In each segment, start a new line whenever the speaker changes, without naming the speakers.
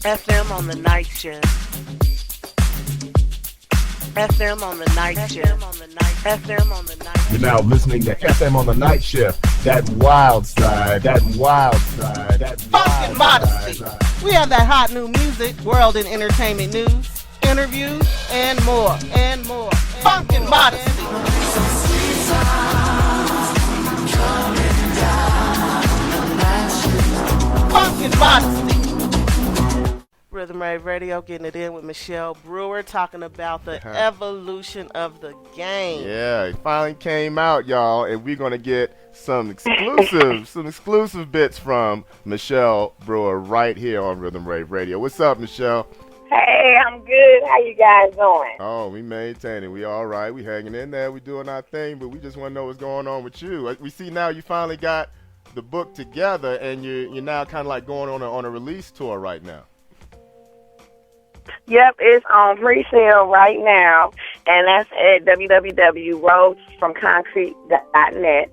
FM on the night shift. FM on the night shift. FM on the night shift.
You're now listening to FM on the night shift. That wild side, that wild side, that
Funkin' Modesty. We have that hot new music, world and entertainment news, interviews, and more, and more. Funkin' Modesty. Funkin' Modesty. Rhythm Rave Radio, getting it in with Michelle Brewer, talking about the evolution of the game.
Yeah, it finally came out, y'all, and we're gonna get some exclusive bits from Michelle Brewer right here on Rhythm Rave Radio. What's up, Michelle?
Hey, I'm good. How you guys doing?
Oh, we maintaining. We all right. We hanging in there. We doing our thing, but we just want to know what's going on with you. We see now you finally got the book together, and you're now kind of like going on a release tour right now.
Yep, it's on pre-sale right now, and that's at www.roadsfromconcrete.net.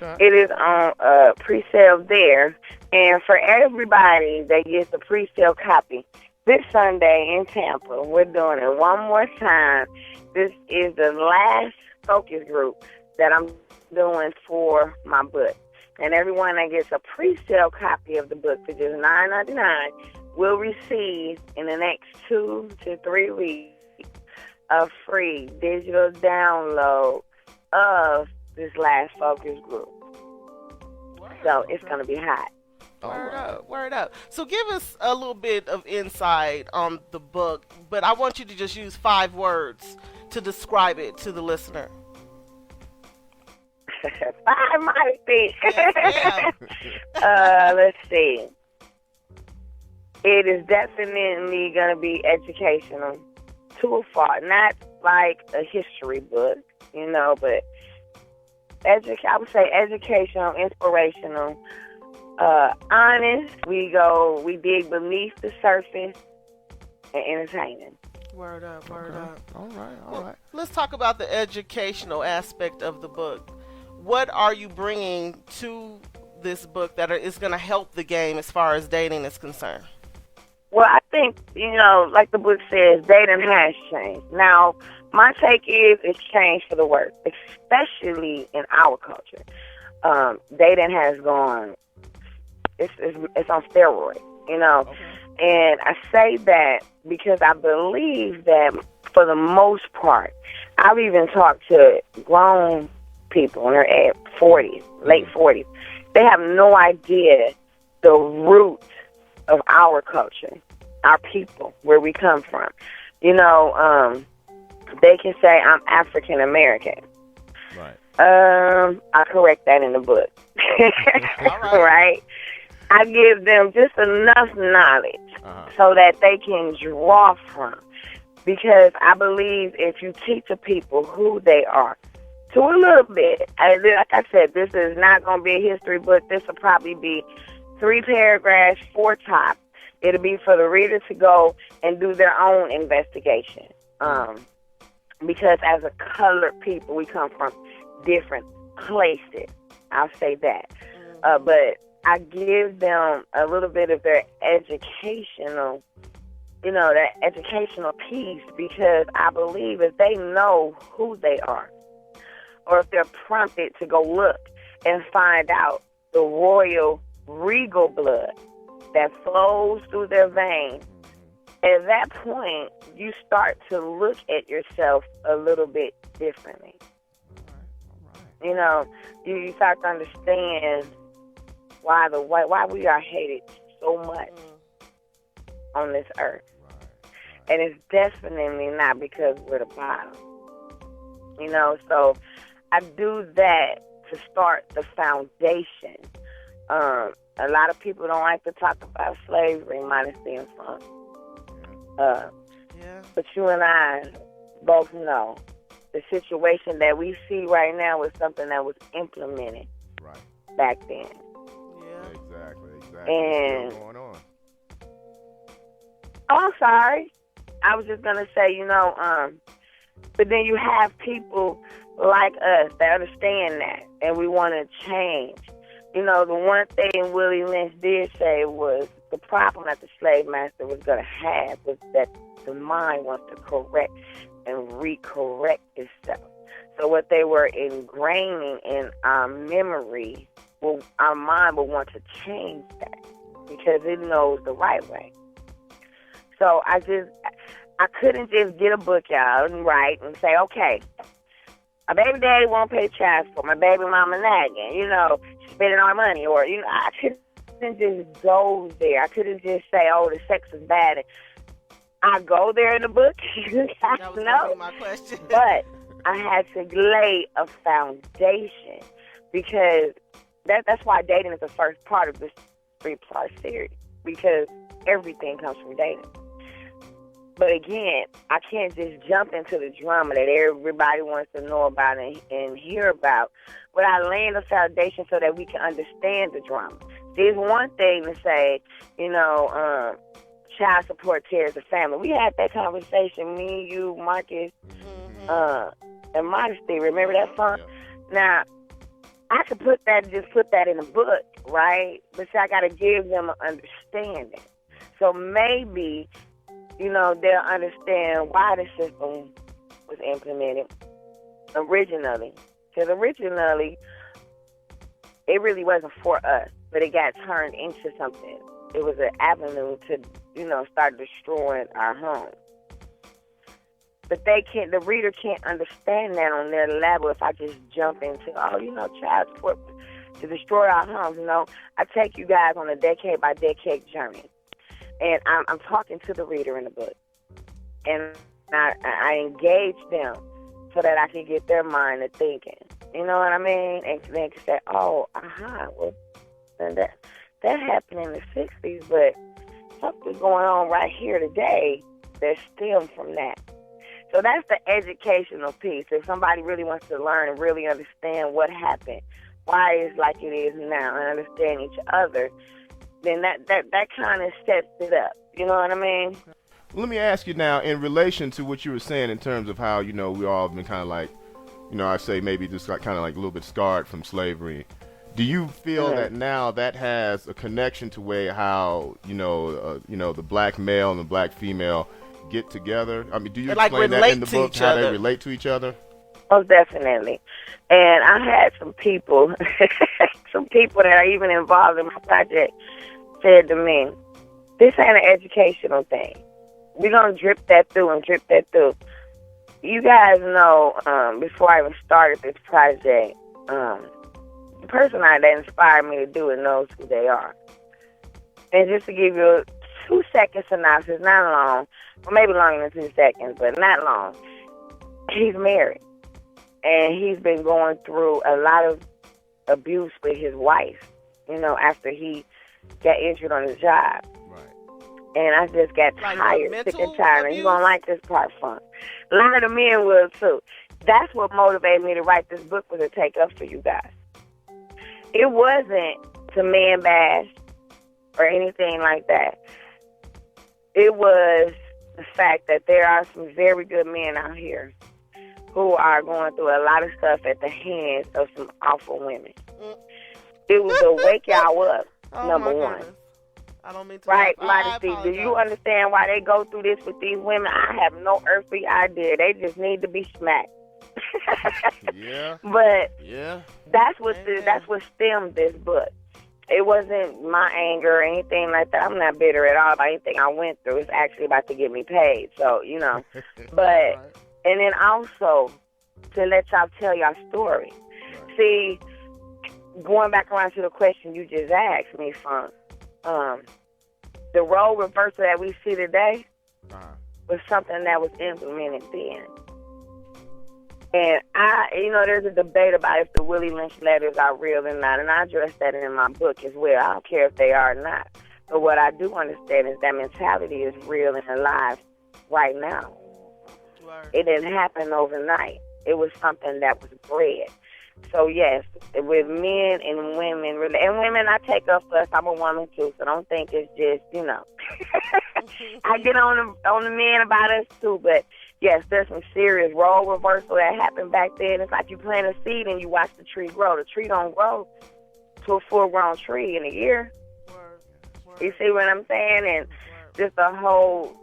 Okay.
It is on pre-sale there, and for everybody that gets the pre-sale copy, this Sunday in Tampa, we're doing it one more time. This is the last focus group that I'm doing for my book, and everyone that gets a pre-sale copy of the book for just $9.99 will receive in the next 2 to 3 weeks a free digital download of this last focus group. So it's going to be hot.
Word up. So give us a little bit of insight on the book, but I want you to just use 5 words to describe it to the listener.
5 mighty things.
Yes,
Let's see. It is definitely going to be educational to a fault. Not like a history book, but I would say educational, inspirational, honest. We dig beneath the surface, and entertaining.
Word up.
All right.
Let's talk about the educational aspect of the book. What are you bringing to this book that is going to help the game as far as dating is concerned?
Well, I think, like the book says, dating has changed. Now, my take is it's changed for the worse, especially in our culture. Dating has gone, it's on steroids, Okay. And I say that because I believe that for the most part, I've even talked to grown people, and they're at 40s, late 40s. They have no idea the root of our culture, our people, where we come from. They can say I'm African American.
Right.
I correct that in the book.
All
right. I give them just enough knowledge so that they can draw from. Because I believe if you teach the people who they are, to a little bit, like I said, this is not going to be a history book. This will probably be 3 paragraphs, 4 tops. It'll be for the reader to go and do their own investigation. Because as a colored people, we come from different places. I'll say that. But I give them a little bit of their educational, that educational piece, because I believe if they know who they are, or if they're prompted to go look and find out the royal regal blood that flows through their veins, at that point, you start to look at yourself a little bit differently.
All right.
You start to understand why we are hated so much on this earth. And it's definitely not because we're the bottom. So I do that to start the foundation. A lot of people don't like to talk about slavery, modesty, and fun. But you and I both know the situation that we see right now is something that was implemented back then.
Yeah.
Exactly.
And
What's going on?
I'm sorry. I was just gonna say, but then you have people like us that understand that, and we want to change. The one thing Willie Lynch did say was the problem that the slave master was going to have was that the mind wants to correct and recorrect itself. So what they were ingraining in our memory, well, our mind will want to change that because it knows the right way. So I couldn't just get a book out and write and say, okay, my baby daddy won't pay child support, my baby mama nagging, she's spending our money, or, I couldn't just go there. I couldn't just say, oh, the sex is bad. I go there in the book.
That was gonna be my question.
But I had to lay a foundation because that's why dating is the first part of this 3-part series, because everything comes from dating. But again, I can't just jump into the drama that everybody wants to know about and hear about without laying a foundation so that we can understand the drama. There's one thing to say, child support tears the family. We had that conversation, me, you, Marcus, and Modesty. Remember that song? Yeah. Now, I could put that in a book, right? But see, I got to give them an understanding. So maybe, they'll understand why the system was implemented originally. Because originally, it really wasn't for us, but it got turned into something. It was an avenue to, start destroying our home. But the reader can't understand that on their level if I just jump into, child support to destroy our homes. I take you guys on a decade by decade journey. And I'm talking to the reader in the book. And I engage them so that I can get their mind to thinking. You know what I mean? And they can say, well, that happened in the 60s, but something's going on right here today that stems from that. So that's the educational piece. If somebody really wants to learn and really understand what happened, why it's like it is now, and understand each other, then that kind of sets it up. You know what I mean?
Let me ask you now, in relation to what you were saying in terms of how, we all have been kind of like, I say maybe just like kind of like a little bit scarred from slavery. Do you feel that now that has a connection to how, the black male and the black female get together? I mean, do you explain that in the book, how they relate to each other?
Oh, definitely. And I had some people, that are even involved in my project said to me, this ain't an educational thing. We're going to drip that through and drip that through. You guys know, before I even started this project, the person that inspired me to do it knows who they are. And just to give you a 2-second synopsis, not long, or maybe longer than 2 seconds, but not long, he's married. And he's been going through a lot of abuse with his wife, after he got injured on his job.
Right.
And I just got tired, sick and tired. And you're going to like this part, Fun. A lot of the men will, too. That's what motivated me to write this book, was to take up for you guys. It wasn't to man bash or anything like that. It was the fact that there are some very good men out here who are going through a lot of stuff at the hands of some awful women. It was to wake y'all up, number one.
I don't mean to.
Right, Modesty, do you understand why they go through this with these women? I have no earthly idea. They just need to be smacked.
Yeah.
But
yeah,
that's what stemmed this book. It wasn't my anger or anything like that. I'm not bitter at all about anything I went through. It's actually about to get me paid. So, But, and then also to let y'all tell y'all story. Right. See, going back around to the question you just asked me, Funk, the role reversal that we see today was something that was implemented then. And there's a debate about if the Willie Lynch letters are real or not, and I address that in my book as well. I don't care if they are or not. But what I do understand is that mentality is real and alive right now. Right. It didn't happen overnight. It was something that was bred. So, yes, with men and women, I take up for us. I'm a woman, too, so don't think it's just, I get on the men about us, too, but yes, there's some serious role reversal that happened back then. It's like you plant a seed and you watch the tree grow. The tree don't grow to a full-grown tree in a year. You see what I'm saying? And just the whole,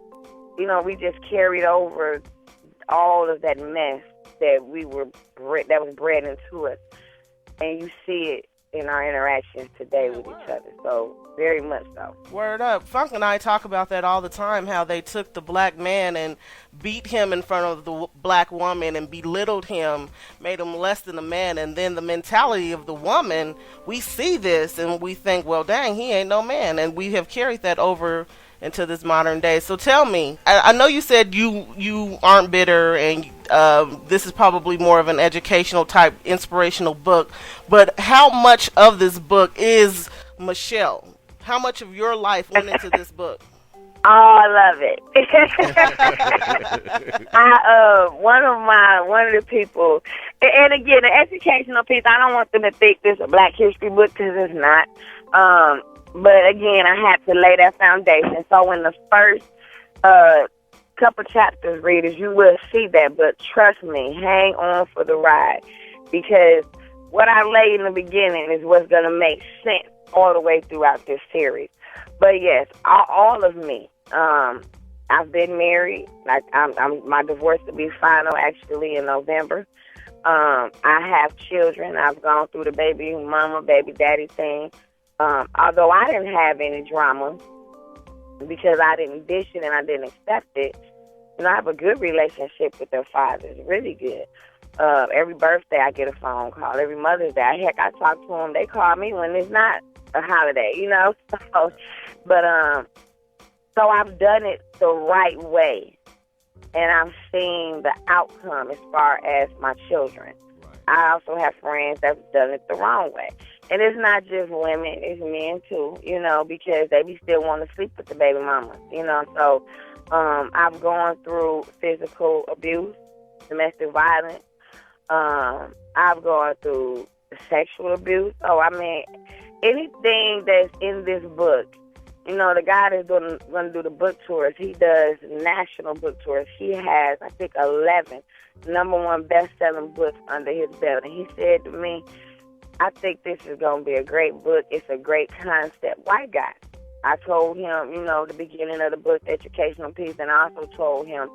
we just carried over all of that mess that that was bred into us. And you see it in our interactions today with each other. So, very much so.
Word up. Funk and I talk about that all the time, how they took the black man and beat him in front of the black woman and belittled him, made him less than a man. And then the mentality of the woman, we see this and we think, well, dang, he ain't no man. And we have carried that over into this modern day. So tell me, I know you said you aren't bitter, and this is probably more of an educational type, inspirational book, but how much of this book is Michelle? How much of your life went into this book?
Oh, I love it. One of the people, and again, the educational piece, I don't want them to think this is a Black History book, because it's not. But again, I had to lay that foundation. So in the first couple chapters, readers, you will see that. But trust me, hang on for the ride, because what I lay in the beginning is what's going to make sense all the way throughout this series. But yes, all of me. I've been married. My divorce will be final actually in November. I have children. I've gone through the baby mama, baby daddy thing. Although I didn't have any drama because I didn't dish it and I didn't accept it, I have a good relationship with their fathers, really good. Every birthday I get a phone call. Every Mother's Day, heck, I talk to them. They call me when it's not a holiday, So I've done it the right way, and I'm seeing the outcome as far as my children. I also have friends that have done it the wrong way. And it's not just women, it's men too, because they be still want to sleep with the baby mama, So I've gone through physical abuse, domestic violence. I've gone through sexual abuse. So, anything that's in this book, the guy that's going to do the book tours, he does national book tours. He has, I think, 11 #1 best-selling books under his belt. And he said to me, I think this is going to be a great book. It's a great concept. White guy. I told him, the beginning of the book, the educational piece, and I also told him,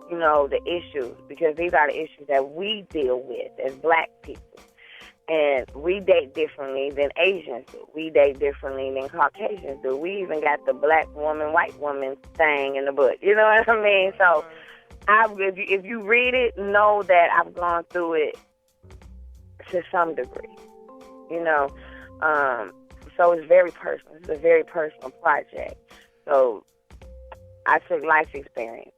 the issues, because these are the issues that we deal with as Black people. And we date differently than Asians do. We date differently than Caucasians do. We even got the black woman, white woman thing in the book. You know what I mean? So if you read it, know that I've gone through it to some degree. So it's very personal. It's a very personal project. So I took life experience.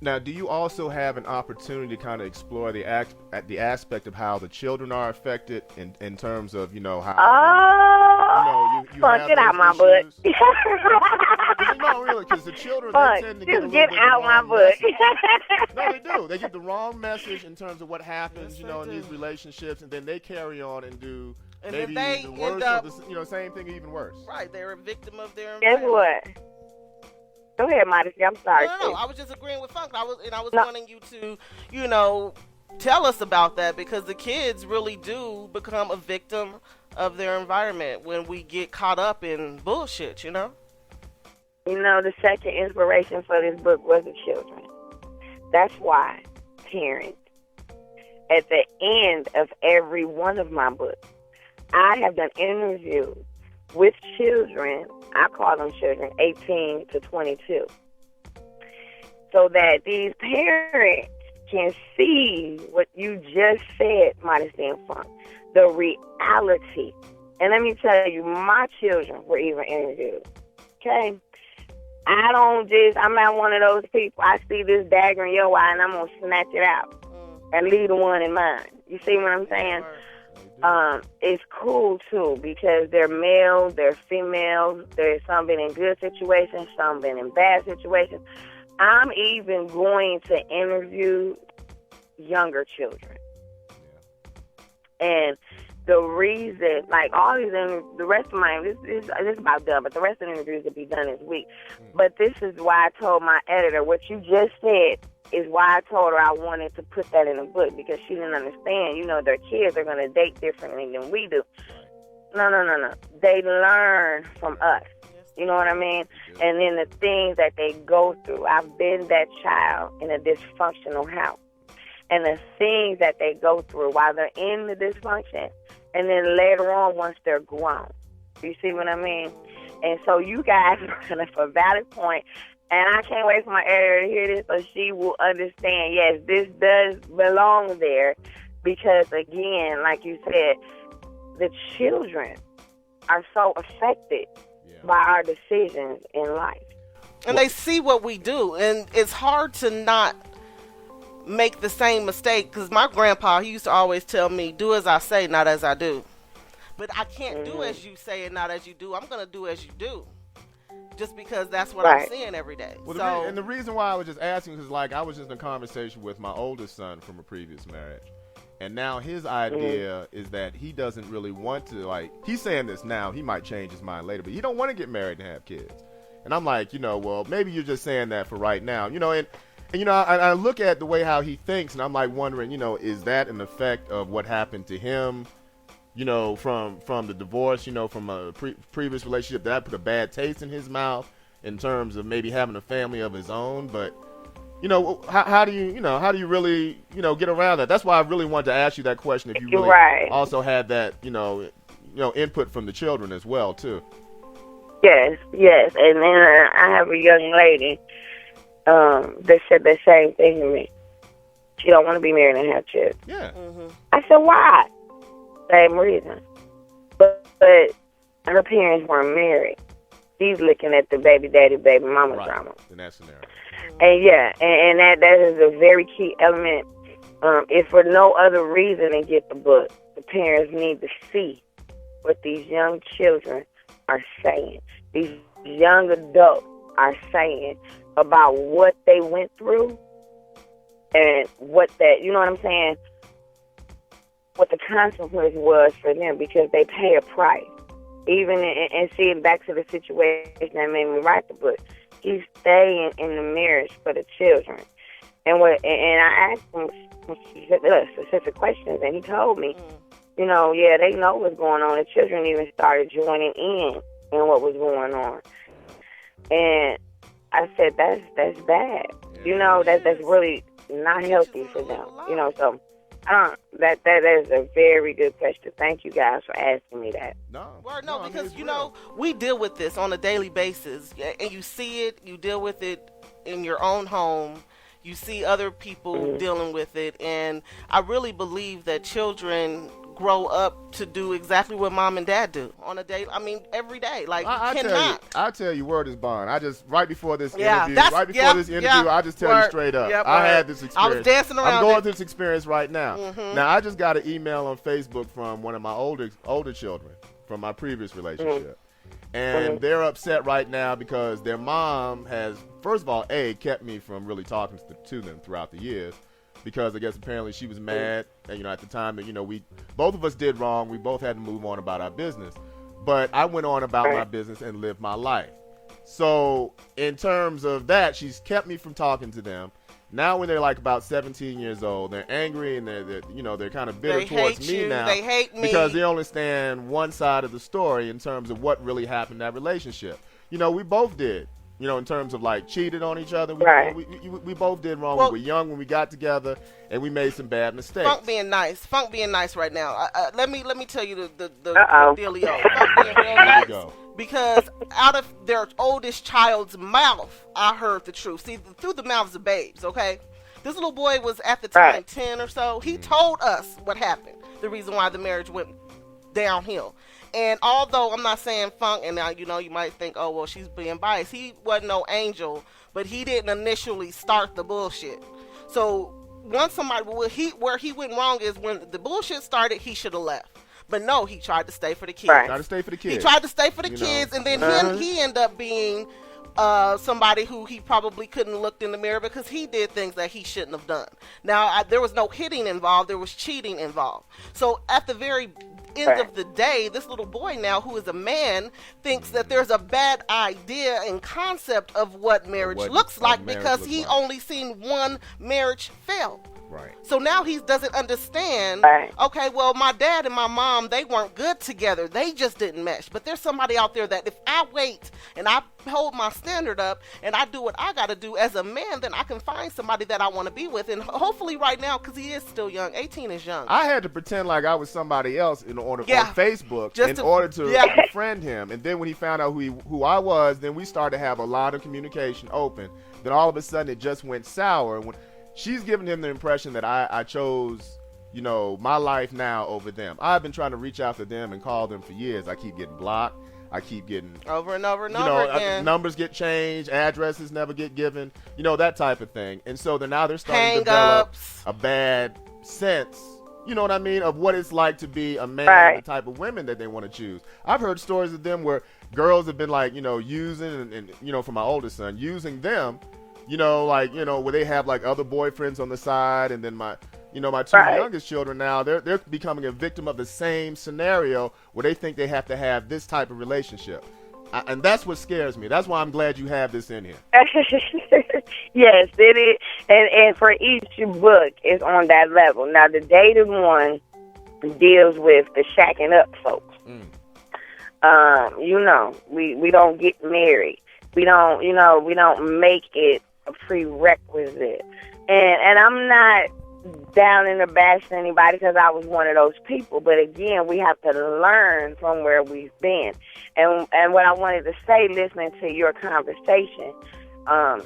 Now, do you also have an opportunity to kind of explore the aspect of how the children are affected in terms of, how...
Oh,
you
Funk, get out my butt.
No, really, because the children,
Funk,
they tend to
just get out my butt.
No, they do. They get the wrong message in terms of what happens, in these relationships, and then they carry on and do...
And
maybe
then they
the worst,
end up,
same thing, even worse.
Right, they're a victim of their
Guess
environment.
what? Go ahead, Modesty. I'm sorry.
No. I was just agreeing with Funk. I was wanting you to, tell us about that, because the kids really do become a victim of their environment when we get caught up in bullshit,
The second inspiration for this book was the children. That's why, parents, at the end of every one of my books, I have done interviews with children. I call them children 18 to 22. So that these parents can see what you just said, Modesty and Funk, the reality. And let me tell you, my children were even interviewed. Okay? I'm not one of those people. I see this dagger in your eye and I'm going to snatch it out and leave the one in mine. You see what I'm saying? It's cool too, because they're male, they're female, there's some been in good situations, some been in bad situations. I'm even going to interview younger children. And the reason, all these the rest of my, this is about done, but the rest of the interviews will be done this week. But this is why I told my editor, what you just said is why I told her I wanted to put that in the book, because she didn't understand, their kids are going to date differently than we do. No. They learn from us. You know what I mean? And then the things that they go through. I've been that child in a dysfunctional house. And the things that they go through while they're in the dysfunction, and then later on once they're grown. You see what I mean? And so you guys are a valid point, and I can't wait for my editor to hear this so she will understand, yes, this does belong there, because, again, like you said, the children are so affected by our decisions in life.
And they see what we do, and it's hard to not make the same mistake, because my grandpa, he used to always tell me, do as I say, not as I do. But I can't do as you say and not as you do. I'm going to do as you do, just because that's what I'm seeing every day.
Well, and the reason why I was just asking is, like, I was just in a conversation with my oldest son from a previous marriage, and now his idea is that he doesn't really want to, like, he's saying this now, he might change his mind later, but he don't want to get married and have kids. And I'm like, well, maybe you're just saying that for right now, and I look at the way how he thinks, and I'm like wondering, is that an effect of what happened to him, from the divorce, from a previous relationship that put a bad taste in his mouth in terms of maybe having a family of his own? But, how do you really, get around that? That's why I really wanted to ask you that question. If you really also had that, input from the children as well, too.
Yes. And then I have a young lady that said the same thing to me. She don't want to be married and have kids.
Yeah.
I said, why? Same reason. But her parents weren't married. She's looking at the baby daddy, baby mama drama.
In that scenario.
And that is a very key element. If for no other reason than get the book, the parents need to see what these young children are saying. These young adults are saying about what they went through and what that, you know what I'm saying, what the consequence was for them, because they pay a price. Even and seeing back to the situation that made me write the book, he's staying in the marriage for the children. And I asked him specific questions, and he told me, they know what's going on. The children even started joining in what was going on. And I said, that's bad. That's really not healthy for them. So that is a very good question. Thank you guys for asking me that.
Because we deal with this on a daily basis, and you see it, you deal with it in your own home. You see other people dealing with it, and I really believe that children grow up to do exactly what mom and dad do on a day. I mean, every day. Like,
I tell you, word is bond. I just right before this interview, I just tell you straight up. I had this experience.
I was dancing around.
I'm going through this experience right now. Now, I just got an email on Facebook from one of my older children from my previous relationship. And they're upset right now because their mom has, first of all, kept me from really talking to them throughout the years, because I guess apparently she was mad, and, at the time that, we both of us did wrong. We both had to move on about our business. But I went on about my business and lived my life. So in terms of that, she's kept me from talking to them. Now when they're like about 17 years old, they're angry, and they're kind of bitter towards me now.
They hate me
because they only stand one side of the story in terms of what really happened in that relationship. We both did. In terms of like cheated on each other. We both did wrong. We were young when we got together, and we made some bad mistakes.
Funk being nice right now. Let me tell you the dealio. Funk being real nice. Go. Because out of their oldest child's mouth, I heard the truth. See, through the mouths of babes, okay? This little boy was at the time 10 or so. He told us what happened, the reason why the marriage went downhill. And although I'm not saying Funk, and now, you might think, oh, well, she's being biased. He wasn't no angel, but he didn't initially start the bullshit. So once where he went wrong is when the bullshit started, he should have left. But no, he tried to stay for the kids.
Tried to stay for the kids.
He tried to stay for the kids, and then he ended up being somebody who he probably couldn't look in the mirror because he did things that he shouldn't have done. Now, there was no hitting involved. There was cheating involved. So at the very end of the day, this little boy now, who is a man, thinks that there's a bad idea and concept of what marriage looks like because he only seen one marriage fail.
Right.
So now he doesn't understand,
Right.
okay, well, my dad and my mom, they weren't good together. They just didn't mesh. But there's somebody out there that if I wait and I hold my standard up and I do what I got to do as a man, then I can find somebody that I want to be with. And hopefully right now, because he is still young, 18 is young.
I had to pretend like I was somebody else on Facebook in order to befriend him. And then when he found out who I was, then we started to have a lot of communication open. Then all of a sudden it just went sour. When she's giving him the impression that I chose, my life now over them. I've been trying to reach out to them and call them for years. I keep getting blocked. I keep getting
over and over and over again.
Numbers get changed, addresses never get given, that type of thing. And so now they're starting to develop a bad sense, you know what I mean, of what it's like to be a man and the type of women that they want to choose. I've heard stories of them where girls have been using and for my oldest son, using them, where they have other boyfriends on the side, and then my two youngest children now, they're becoming a victim of the same scenario where they think they have to have this type of relationship. And that's what scares me. That's why I'm glad you have this in here.
Yes, it is. And for each book is on that level. Now, the dated one deals with the shacking up folks. We don't get married. We don't make it a prerequisite. And I'm not down in the bash to anybody because I was one of those people. But again, we have to learn from where we've been. And what I wanted to say, listening to your conversation, I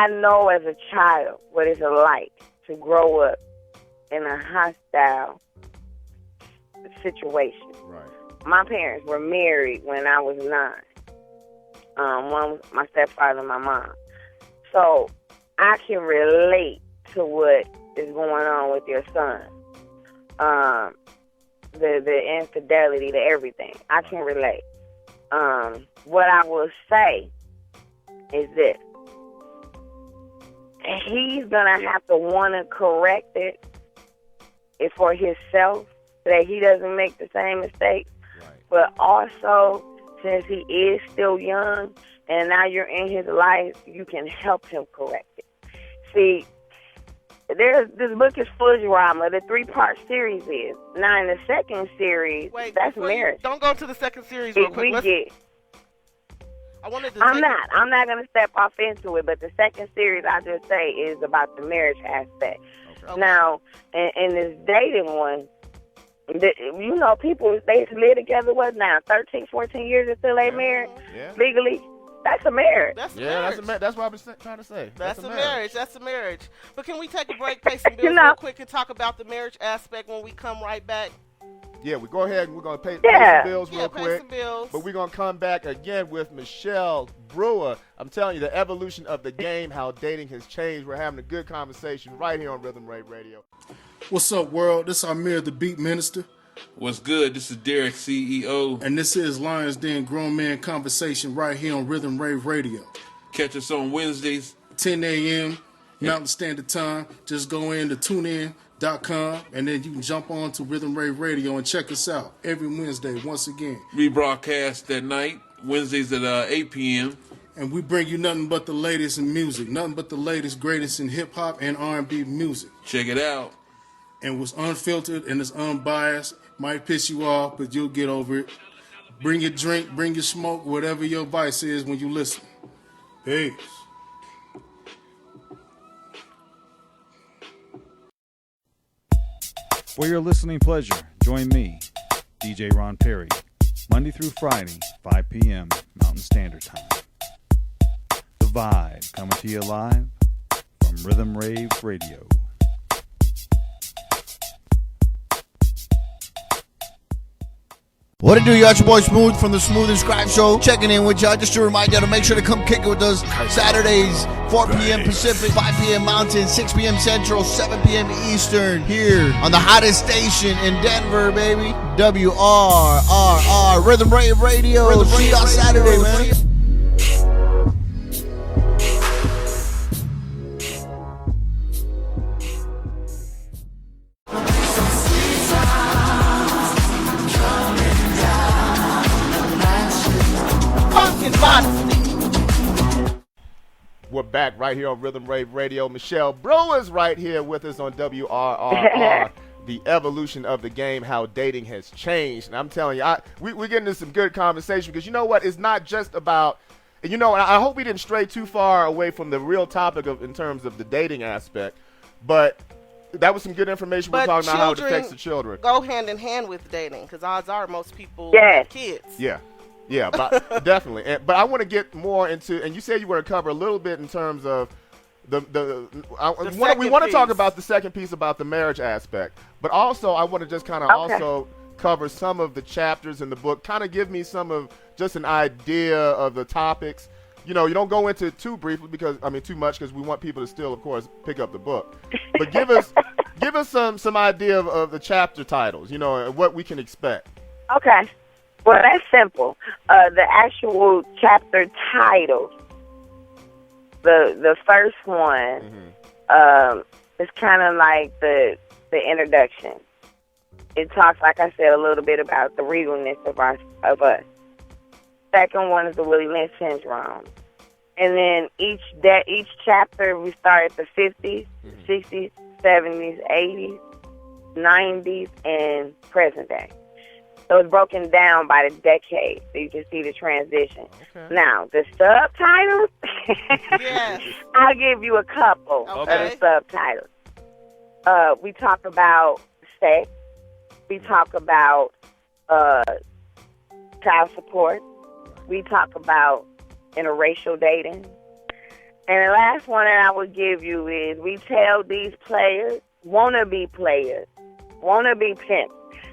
know as a child what it's like to grow up in a hostile situation.
Right.
My parents were married when I was 9. One was my stepfather and my mom. So I can relate to what is going on with your son. The infidelity, to everything. I can relate. What I will say is this. He's going to have to want to correct it for himself so that he doesn't make the same mistakes.
Right.
But also, since he is still young and now you're in his life, you can help him correct it. See, this book is full of drama. The 3-part series is. Now, in the second series, that's marriage.
Don't go to the second series real quick. I'm not going to step off into it, but the second series, I just say, is about the marriage aspect. Okay. Now, in this dating one, people, they live together, 13, 14 years until they married legally? That's a marriage. That's what
I was trying to say.
That's a marriage. That's a marriage. But can we take a break, pay some bills real quick, and talk about the marriage aspect when we come right back?
Yeah, we go ahead and we're going to pay some bills real quick.
Pay some bills.
But we're going to come back again with Michelle Brewer. I'm telling you, the evolution of the game, how dating has changed. We're having a good conversation right here on Rhythm Rave Radio.
What's up, world? This is Amir, the Beat Minister.
What's good? This is Derek, CEO.
And this is Lions Den Grown Man Conversation right here on Rhythm Rave Radio.
Catch us on Wednesdays,
10 a.m. Mountain Standard Time. Just go in to tunein.com and then you can jump on to Rhythm Rave Radio and check us out every Wednesday once again.
Rebroadcast that night, Wednesdays at 8 p.m.
And we bring you nothing but the latest in music, nothing but the latest, greatest in hip-hop and R&B music.
Check it out.
And was unfiltered and it's unbiased. Might piss you off, but you'll get over it. Bring your drink, bring your smoke, whatever your vice is when you listen. Peace.
For your listening pleasure, join me, DJ Ron Perry, Monday through Friday, 5 p.m. Mountain Standard Time. The Vibe coming to you live from Rhythm Rave Radio.
What it do, y'all? It's your boy Smooth from the Smooth and Scribe Show. Checking in with y'all just to remind y'all to make sure to come kick it with us Saturdays, 4 p.m. Pacific, 5 p.m. Mountain, 6 p.m. Central, 7 p.m. Eastern, here on the hottest station in Denver, baby. WRRR, Rhythm Rave Radio. See y'all Saturday, man.
We're back right here on Rhythm Rave Radio. Michelle Brewer's right here with us on WRRR. The evolution of the game, how dating has changed. And I'm telling you, we're getting into some good conversation because you know what? It's not just about, and I hope we didn't stray too far away from the real topic in terms of the dating aspect, but that was some good information. We're talking about how it affects the children.
Go hand in hand with dating because odds are most people
Yes.
have kids.
Yeah, but definitely. But I want to get more into, and you said you want to cover a little bit in terms of we want to talk about the second piece about the marriage aspect, but also I want to just kind of also cover some of the chapters in the book, kind of give me just an idea of the topics. You don't go into it too briefly too much because we want people to still, of course, pick up the book. But give us some idea of the chapter titles, and what we can expect.
Okay. Well, that's simple. The actual chapter titles. The first one is kind of like the introduction. It talks, like I said, a little bit about the regalness of us. Second one is the Willie Lynch syndrome, and then each chapter we start at the 50s, 60s, 70s, 80s, 90s, and present day. So it's broken down by the decade, so you can see the transition. Okay. Now, the subtitles,
yes.
I'll give you a couple of the subtitles. We talk about sex. We talk about child support. We talk about interracial dating. And the last one that I would give you is we tell these players, wannabe pimps,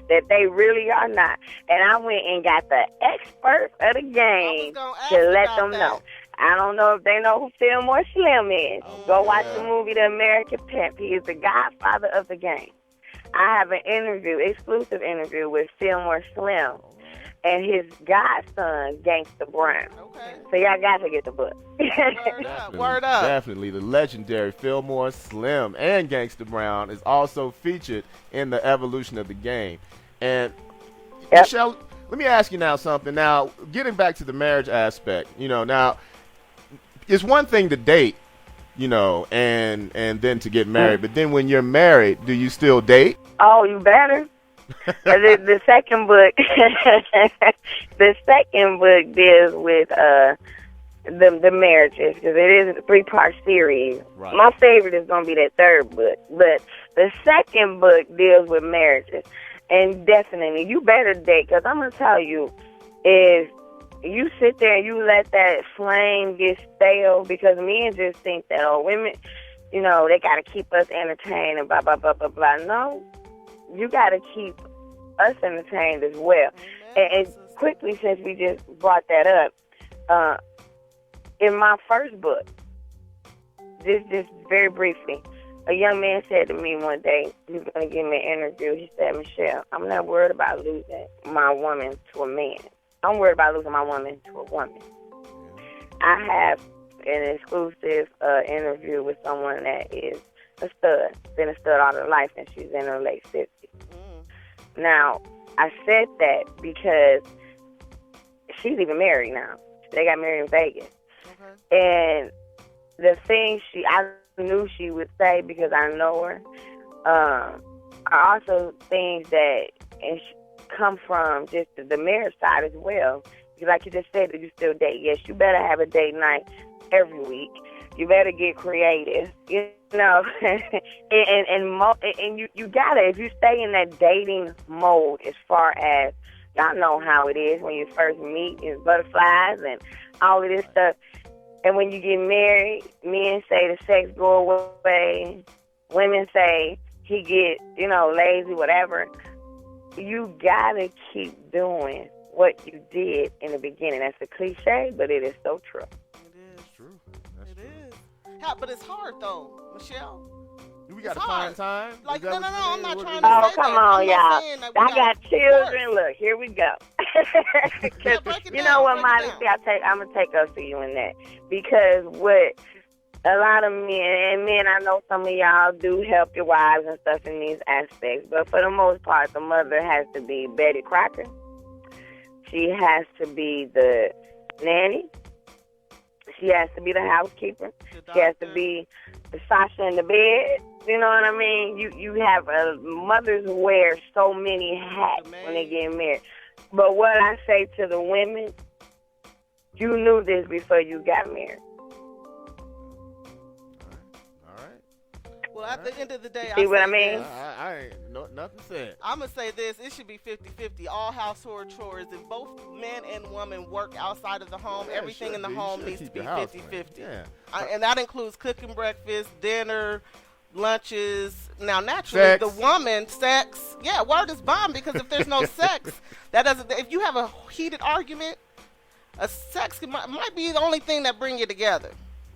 that they really are not. And I went and got the expert of the game to let them know. I don't know if they know who Fillmore Slim is. Go watch the movie The American Pimp. He is the godfather of the game. I have an exclusive interview with Fillmore Slim and his godson, Gangsta Brown. Okay. So y'all got to get the book.
Word up.
Definitely. The legendary Fillmore Slim and Gangsta Brown is also featured in the evolution of the game. And Michelle, let me ask you now something. Now, getting back to the marriage aspect, now it's one thing to date, and then to get married. But then when you're married, do you still date?
Oh, you better. The second book, deals with the marriages because it is a 3-part series. Right. My favorite is going to be that third book, but the second book deals with marriages, and definitely you better date because I'm going to tell you, if you sit there and you let that flame get stale, because men just think that women, they got to keep us entertained and blah blah blah blah blah. No. You got to keep us entertained as well. And quickly, since we just brought that up, in my first book, just very briefly, a young man said to me one day, he was going to give me an interview. He said, Michelle, I'm not worried about losing my woman to a man. I'm worried about losing my woman to a woman. I have an exclusive interview with someone that is a stud, been a stud all her life, and she's in her late 50s. Now, I said that because she's even married now. They got married in Vegas. And the thing I knew she would say, because I know her, are also things that come from just the marriage side as well. Because like you just said, that you still date. Yes, you better have a date night every week. You better get creative, and you gotta, if you stay in that dating mode, as far as y'all know how it is when you first meet, is butterflies and all of this stuff. And when you get married, men say the sex go away, women say he get, lazy, whatever. You gotta keep doing what you did in the beginning. That's a cliche, but it is so true.
It is true. Yeah, but it's hard though, Michelle.
We gotta find time.
No, I'm not trying to say
that. Oh, come on, y'all. I got children. Look, here we go. You know what, modesty? I'm gonna take us to you in that, because what a lot of men, I know some of y'all do help your wives and stuff in these aspects, but for the most part, the mother has to be Betty Crocker. She has to be the nanny. She has to be the housekeeper. She has to be the Sasha in the bed. You know what I mean? You have mothers wear so many hats when they get married. But what I say to the women, you knew this before you got married.
Well, at the end of the day,
see what I mean?
I ain't nothing said.
I'm going to say this. It should be 50-50. All household chores. If both man and woman work outside of the home, everything in the home needs to be 50-50.
Yeah.
And that includes cooking breakfast, dinner, lunches. Now, naturally, the woman, sex. Yeah, word is bond, because if there's no sex, that doesn't. If you have a heated argument, a sex might be the only thing that bring you together.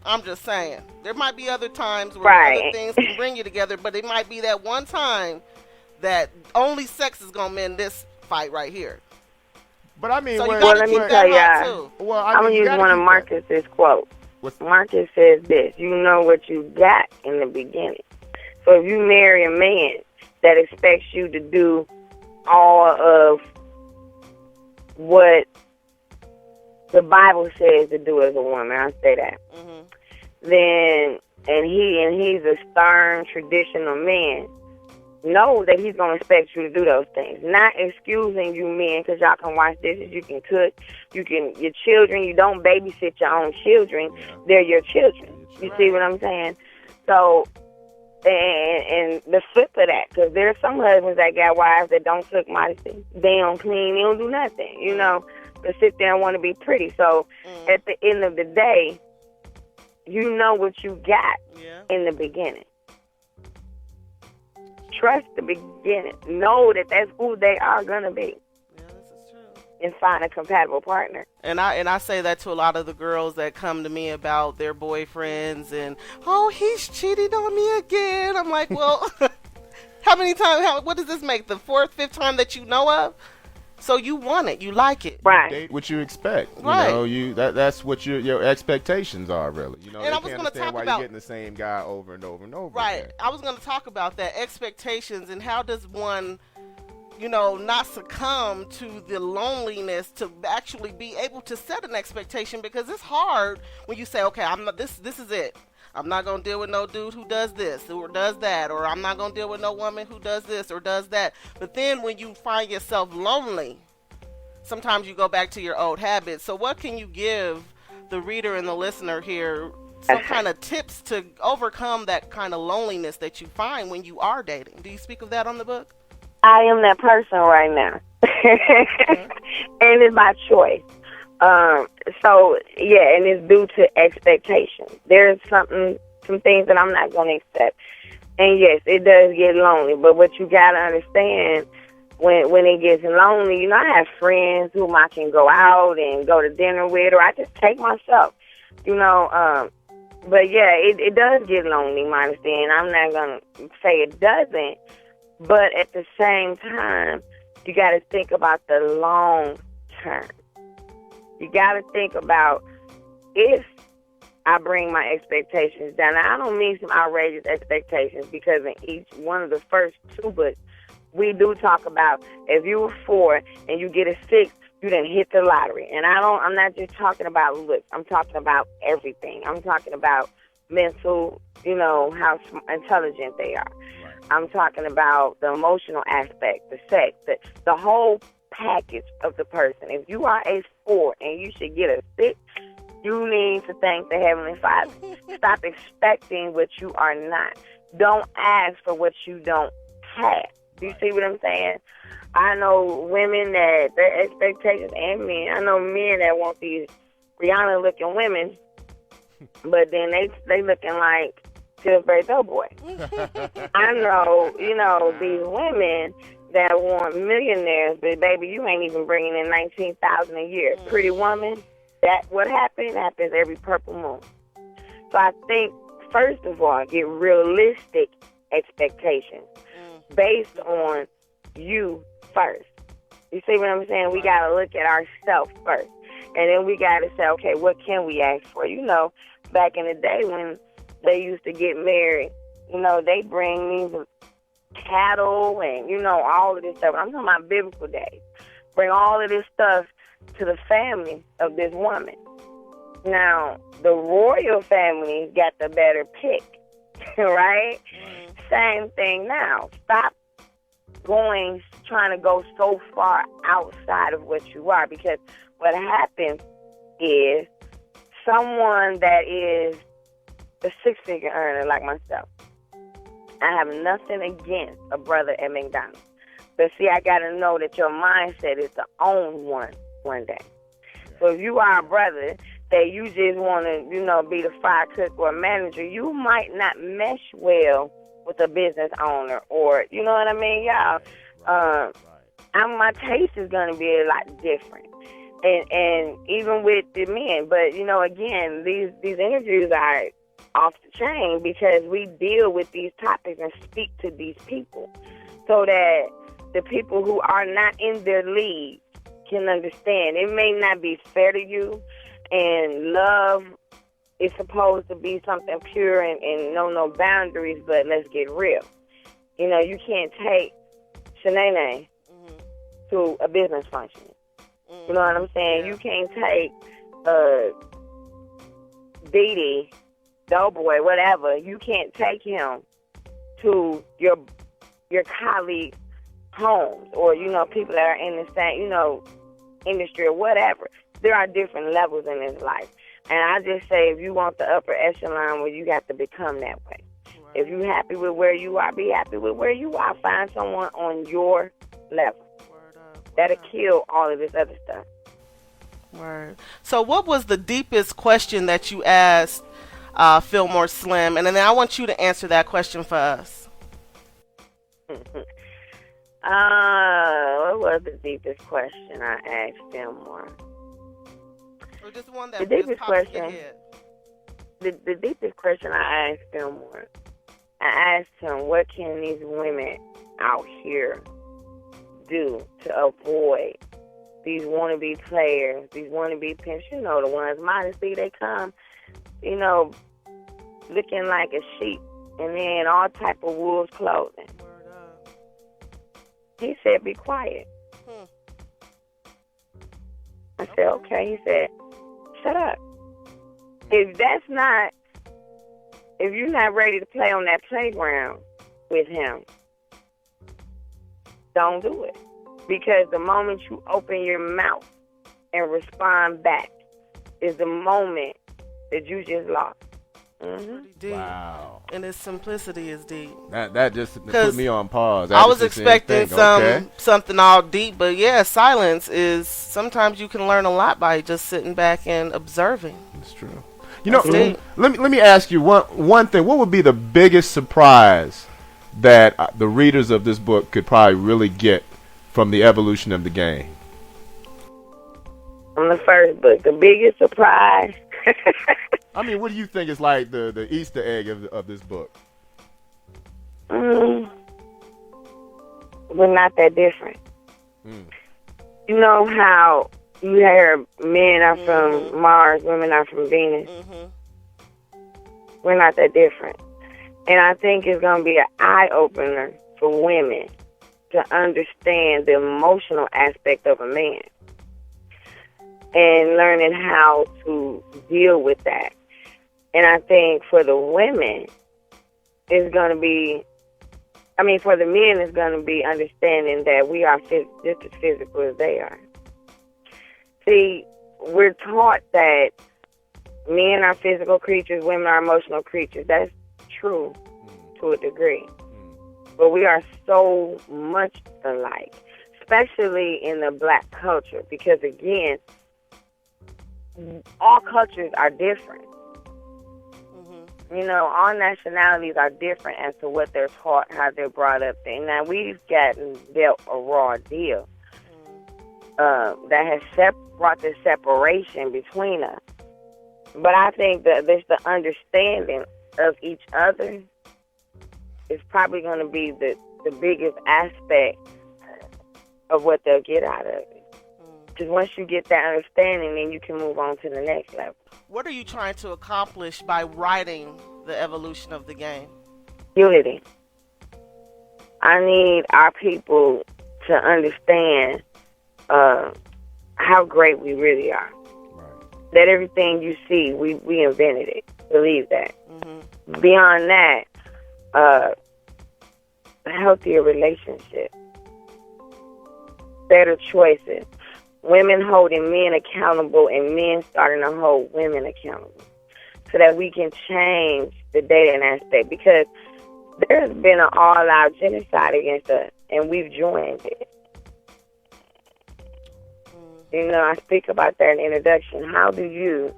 I'm just saying. There might be other times where other things can bring you together, but it might be that one time that only sex is going to mend this fight right here.
But I mean,
so
well, let me tell you, I'm going to use one of Marcus's quotes. Marcus says this: you know what you got in the beginning. So if you marry a man that expects you to do all of what the Bible says to do as a woman, I say that. Then he's a stern, traditional man. Know that he's gonna expect you to do those things. Not excusing you men because y'all can wash dishes, you can cook, your children. You don't babysit your own children; they're your children. You see what I'm saying? So, and the flip of that, because there's some husbands that got wives that don't cook modesty, they don't clean, they don't do nothing. You know. To sit there and want to be pretty. So at the end of the day, you know what you got in the beginning. Trust the beginning. Know that that's who they are going to be.
Yeah, this is true.
And find a compatible partner.
And I say that to a lot of the girls that come to me about their boyfriends and, oh, he's cheating on me again. I'm like, well, how many times, what does this make? The fourth, fifth time that you know of? So you want it, you like it,
right?
Date what you expect,
right?
You know, that's what your expectations are, really. You know,
and
they
I was
can't
going to talk
why
about
you're getting the same guy over and over and over.
Right.
Again.
I was going to talk about that, expectations, and how does one, not succumb to the loneliness to actually be able to set an expectation, because it's hard when you say, okay, I'm not this is it. I'm not going to deal with no dude who does this or does that, or I'm not going to deal with no woman who does this or does that. But then when you find yourself lonely, sometimes you go back to your old habits. So what can you give the reader and the listener here, some kind of tips to overcome that kind of loneliness that you find when you are dating? Do you speak of that on the book?
I am that person right now. And it's by choice. So, yeah, and it's due to expectations. There's some things that I'm not going to accept. And, yes, it does get lonely. But what you got to understand, when it gets lonely, I have friends whom I can go out and go to dinner with, or I just take myself, But, yeah, it does get lonely, my understanding. I'm not going to say it doesn't. But at the same time, you got to think about the long term. You got to think about if I bring my expectations down. Now, I don't mean some outrageous expectations, because in each one of the first two books, we do talk about if you were 4 and you get a 6, you didn't hit the lottery. And I'm not just talking about looks. I'm talking about everything. I'm talking about mental, how intelligent they are. Right. I'm talking about the emotional aspect, the sex, the whole package of the person. If you are a 4 and you should get a 6, you need to thank the Heavenly Father. Stop expecting what you are not. Don't ask for what you don't have. Do you see what I'm saying? I know women that their expectations, and men. I know men that want these Rihanna-looking women, but then they looking like Pillsbury Doughboy. I know, these women that want millionaires, but baby, you ain't even bringing in $19,000 a year. Pretty woman, what happens every purple moon. So I think, first of all, get realistic expectations based on you first. You see what I'm saying? We got to look at ourselves first. And then we got to say, okay, what can we ask for? Back in the day when they used to get married, they bring me cattle and, all of this stuff. I'm talking about biblical days. Bring all of this stuff to the family of this woman. Now, the royal family got the better pick, right? Same thing now. Stop trying to go so far outside of what you are, because what happens is someone that is a six-figure earner like myself, I have nothing against a brother at McDonald's. But see, I got to know that your mindset is to own one day. So if you are a brother that you just want to, be the fire cook or a manager, you might not mesh well with a business owner, or, you know what I mean, y'all? My taste is going to be a lot different. And even with the men. But, again, these interviews are off the chain because we deal with these topics and speak to these people so that the people who are not in their league can understand. It may not be fair to you, and love is supposed to be something pure and no boundaries, but let's get real. You can't take Shanae to a business function. You know what I'm saying? Yeah. You can't take Dee Doughboy, whatever. You can't take him to your colleagues' homes, or people that are in the same industry or whatever. There are different levels in this life, and I just say if you want the upper echelon, well, you got to become that way. Right. If you're happy with where you are, be happy with where you are. Find someone on your level. That'll kill all of this other stuff.
Word. So what was the deepest question that you asked Fillmore Slim? And then I want you to answer that question for us.
What was the deepest question I asked Fillmore?
Or just one that just popped in your head.
The deepest question I asked Fillmore, I asked him, what can these women out here do to avoid these wannabe players, these wannabe pimps, the ones modesty, they come, looking like a sheep and then all type of wolves clothing. He said, be quiet. I said, okay. He said, shut up. If you're not ready to play on that playground with him, don't do it. Because the moment you open your mouth and respond back is the moment that you just lost.
Mm-hmm. Wow. And its simplicity is deep.
That just put me on pause.
I was expecting something all deep, but yeah, silence is, sometimes you can learn a lot by just sitting back and observing.
It's true. Let me ask you one thing. What would be the biggest surprise that the readers of this book could probably really get from the evolution of the game?
On the first book, the biggest surprise.
I mean, what do you think is like the Easter egg of this book?
We're not that different. You know how you hear men are from Mars, women are from Venus? We're not that different. And I think it's going to be an eye-opener for women to understand the emotional aspect of a man and learning how to deal with that. And I think for the women, it's going to be, for the men, it's going to be understanding that we are just as physical as they are. See, we're taught that men are physical creatures, women are emotional creatures. That's true to a degree. But we are so much alike, especially in the black culture, because, again, all cultures are different. All nationalities are different as to what they're taught, how they're brought up. Now, we've gotten dealt a raw deal that has brought this separation between us. But I think that there's the understanding of each other is probably going to be the biggest aspect of what they'll get out of it. Because once you get that understanding, then you can move on to the next level.
What are you trying to accomplish by writing the evolution of the game?
Unity. I need our people to understand how great we really are. that everything you see, we invented it. Believe that.
Mm-hmm.
Beyond that, a healthier relationship, better choices, women holding men accountable and men starting to hold women accountable so that we can change the dating aspect, because there's been an all-out genocide against us and we've joined it. You know, I speak about that in the introduction. How do you,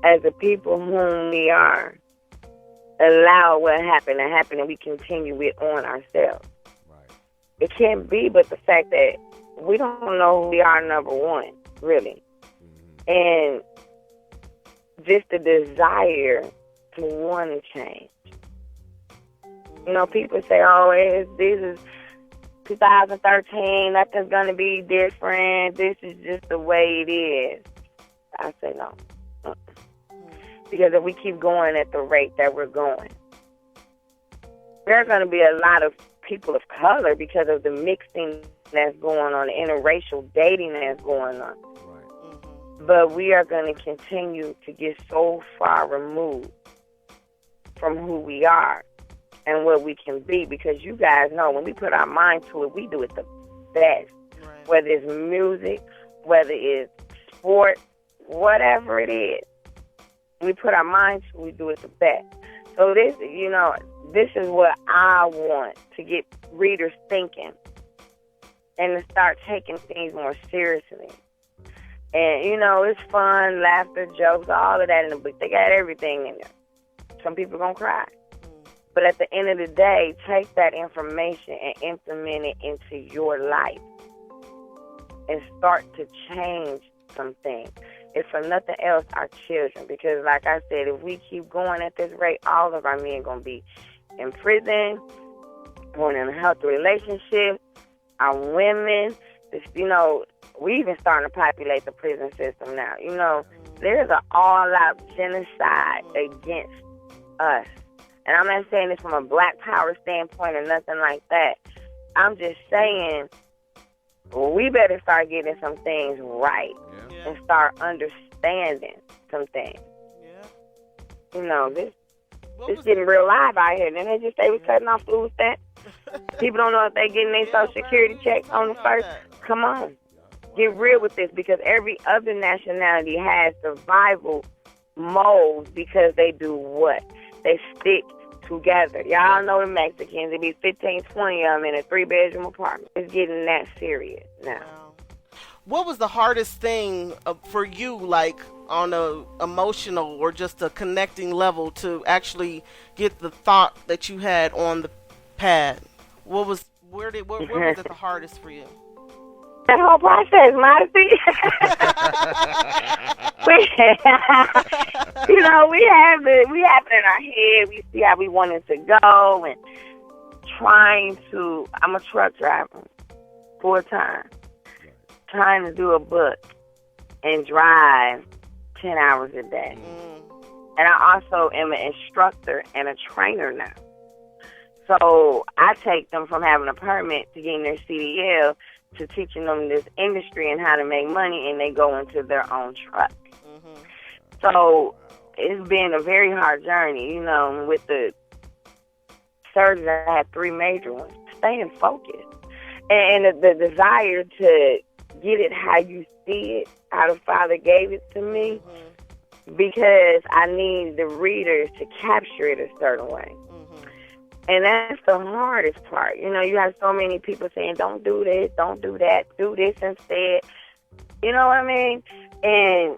as a people whom we are, allow what happened to happen and we continue it on ourselves?
Right.
It can't be but the fact that we don't know who we are, number one, really. Mm-hmm. And just the desire to want to change. You know, people say, oh, this is 2013, nothing's going to be different. This is just the way it is. I say no. Because if we keep going at the rate that we're going, there are going to be a lot of people of color because of the mixing that's going on, the interracial dating that's going on.
Right.
Mm-hmm.
But we are going to continue to get so far removed from who we are and what we can be, because you guys know when we put our mind to it, we do it the best.
Right.
Whether it's music, whether it's sport, whatever it is, we put our mind to it, we do it the best. So this, you know, this is what I want to get readers thinking and to start taking things more seriously. And, you know, it's fun, laughter, jokes, all of that in the book. They got everything in there. Some people going to cry. But at the end of the day, take that information and implement it into your life and start to change some things. If for nothing else, our children. Because like I said, if we keep going at this rate, all of our men going to be in prison, going in a healthy relationship, our women, you know, we even starting to populate the prison system now. You know, there's an all-out genocide against us. And I'm not saying this from a black power standpoint or nothing like that. I'm just saying we better start getting some things right and start understanding some things.
Yeah.
You know, this getting real live out here. Then they just say we cutting off food stamps. People don't know if they getting their Social Security checks on the first. Come on. Get real with this, because every other nationality has survival modes because they do what? They stick together. Y'all know the Mexicans. It be 15, 20 of them in a 3-bedroom apartment. It's getting that serious now.
Wow. What was the hardest thing for you, like on a emotional or just a connecting level, to actually get the thought that you had on the pad? Where was it the hardest for you?
That whole process, modesty. You know, we have it in our head. We see how we want it to go, and I'm a truck driver full time, trying to do a book and drive 10 hours a day. And I also am an instructor and a trainer now. So I take them from having a permit to getting their CDL to teaching them this industry and how to make money, and they go into their own truck. So it's been a very hard journey, you know, with the surgeries. I had 3 major ones. Staying focused. And the desire to get it how you see it, how the Father gave it to me, because I need the readers to capture it a certain way. And that's the hardest part. You know, you have so many people saying, don't do this, don't do that, do this instead. You know what I mean? And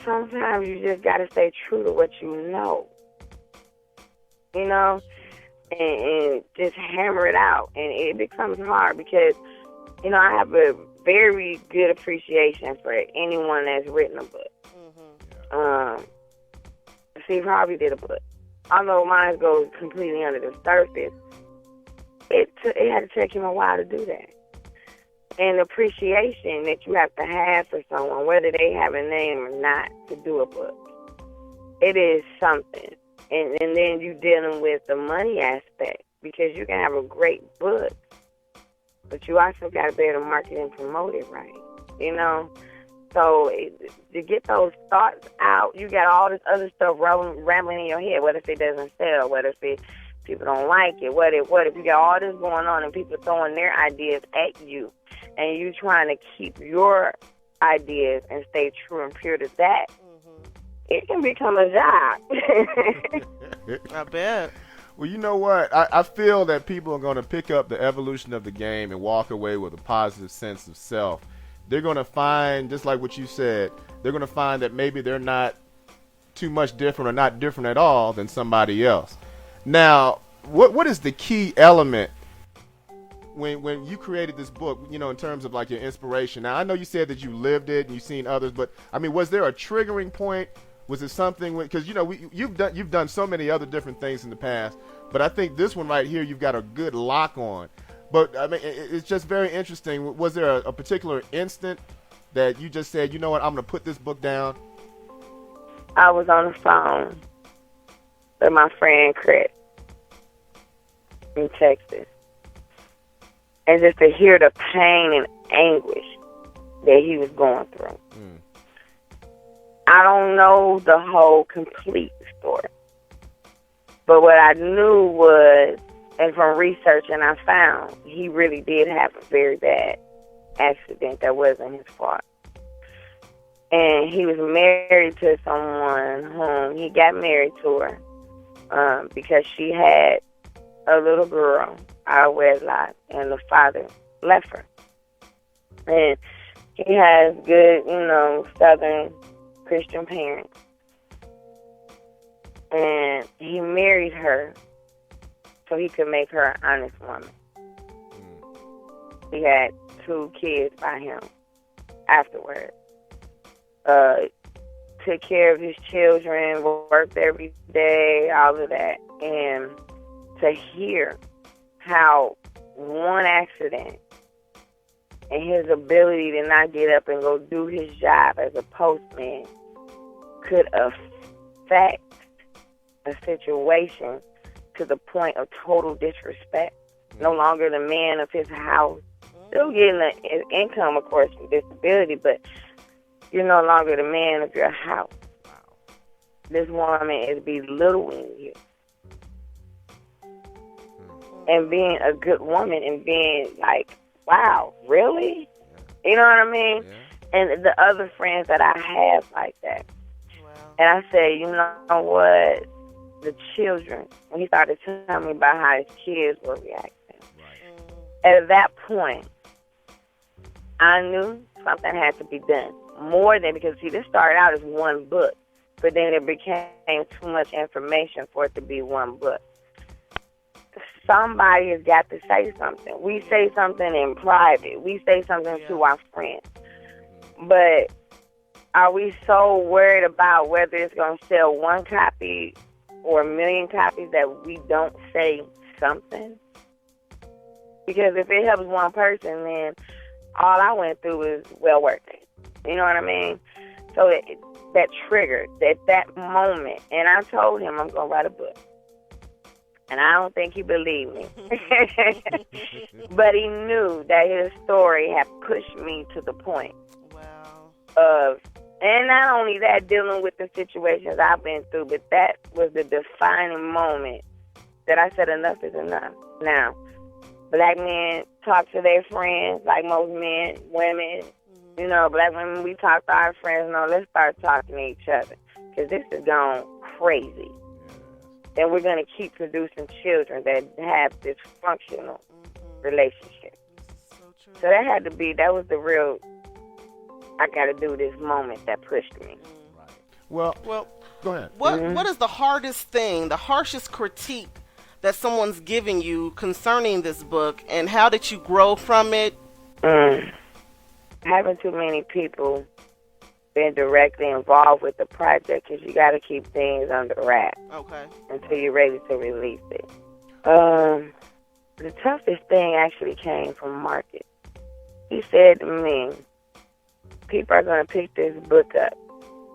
sometimes you just got to stay true to what you know. You know? And just hammer it out. And it becomes hard because, you know, I have a very good appreciation for anyone that's written a book. Steve Harvey did a book. Although mine goes completely under the surface, it had to take him a while to do that. And appreciation that you have to have for someone, whether they have a name or not, to do a book. It is something. And then you're dealing with the money aspect, because you can have a great book, but you also got to be able to market and promote it right, you know? So to get those thoughts out, you got all this other stuff rambling in your head. What if it doesn't sell? What if people don't like it? What if you got all this going on and people throwing their ideas at you, and you trying to keep your ideas and stay true and pure to that? It can become a job.
I bet.
Well, you know what? I feel that people are going to pick up the evolution of the game and walk away with a positive sense of self. They're going to find, just like what you said, they're going to find that maybe they're not too much different or not different at all than somebody else. Now, what is the key element when you created this book, you know, in terms of like your inspiration? Now, I know you said that you lived it and you've seen others, but I mean, was there a triggering point? Was it something, because, you know, you've done so many other different things in the past, but I think this one right here, you've got a good lock on. But, I mean, it's just very interesting. Was there a particular instant that you just said, you know what, I'm going to put this book down?
I was on the phone with my friend Chris in Texas. And just to hear the pain and anguish that he was going through. I don't know the whole complete story. But what I knew was, and from researching I found, he really did have a very bad accident that wasn't his fault. And he was married to someone whom he got married to her because she had a little girl out of wedlock, and the father left her. And he has good, you know, Southern Christian parents. And he married her so he could make her an honest woman. He had 2 kids by him afterwards. Took care of his children, worked every day, all of that. And to hear how one accident and his ability to not get up and go do his job as a postman could affect a situation to the point of total disrespect. No longer the man of his house. Still getting an income, of course, from disability, but you're no longer the man of your house. This woman is belittling you. And being a good woman and being like, wow, really? You know what I mean? And the other friends that I have like that. And I said, you know what? The children, when he started telling me about how his kids were reacting. At that point, I knew something had to be done. More than, because see, this started out as one book, but then it became too much information for it to be one book. Somebody has got to say something. We say something in private. We say something to our friends. But are we so worried about whether it's going to sell 1 copy or 1 million copies that we don't say something? Because if it helps one person, then all I went through was well worth it. You know what I mean? So that triggered, that moment. And I told him I'm going to write a book. And I don't think he believed me. But he knew that his story had pushed me to the point of, and not only that, dealing with the situations I've been through, but that was the defining moment that I said enough is enough. Now, black men talk to their friends like most men, women. You know, black women, we talk to our friends. No, let's start talking to each other, because this is going crazy. And we're going to keep producing children that have dysfunctional relationships. So that was the real, I got to do this moment that pushed me.
Well, go ahead.
What is the hardest thing, the harshest critique that someone's giving you concerning this book, and how did you grow from it?
Having too many people been directly involved with the project, because you got to keep things under wraps until you're ready to release it. The toughest thing actually came from Marcus. He said to me, people are going to pick this book up,